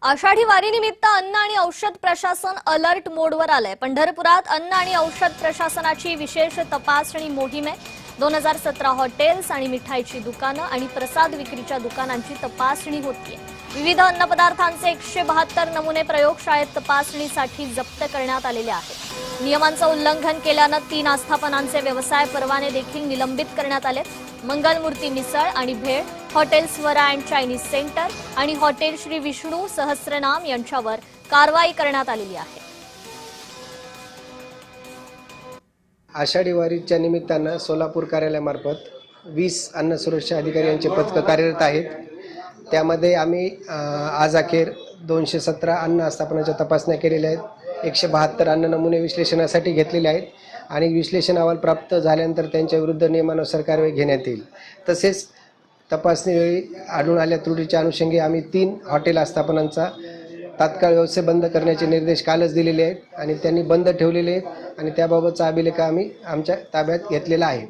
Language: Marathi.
आषाढी वारीनिमित्त अन्न आणि औषध प्रशासन अलर्ट मोडवर आलंय। पंढरपुरात अन्न आणि औषध प्रशासनाची विशेष तपासणी मोहीम आहे। 2017 हॉटेल्स आणि मिठाईची दुकानं आणि प्रसाद विक्रीच्या दुकानांची तपासणी होतीये। विविध अन्नपदार्थांचे 172 नमुने प्रयोगशाळेत तपासणीसाठी जप्त करण्यात आलेले आहेत। नियमांचं उल्लंघन केल्यानं 3 आस्थापनांचे व्यवसाय परवाने देखील निलंबित करण्यात आले। मंगलमूर्ती मिसळ आणि bhel, hotel Swara and Chinese centre आणि हॉटेल श्री विष्णू सहस्त्रनाम यांच्यावर कारवाई करण्यात आलेली आहे। आषाढी वारीच्या निमित्तानं सोलापूर कार्यालयामार्फत 20 अन्न सुरक्षा अधिकारी यांचे पथकं कार्यरत आहेत। त्यामध्ये आम्ही आज अखेर 217 अन्न आस्थापनाच्या तपासण्या केलेल्या आहेत। 172 अन्न नमुने विश्लेषणासाठी घेतलेले आहेत आणि विश्लेषण अहवाल प्राप्त झाल्यानंतर त्यांच्या विरुद्ध नियमानुसार कारवाई घेण्यात येईल। तसेच तपासणीवेळी आढळून आलेल्या त्रुटीच्या अनुषंगी आम्ही 3 हॉटेल आस्थापनांचा तात्काळ व्यवसाय बंद करण्याचे निर्देश कालच दिलेले आहेत आणि त्यांनी बंद ठेवलेले आहेत आणि त्याबाबतचा अभिलेख आम्ही आमच्या ताब्यात घेतलेला आहे।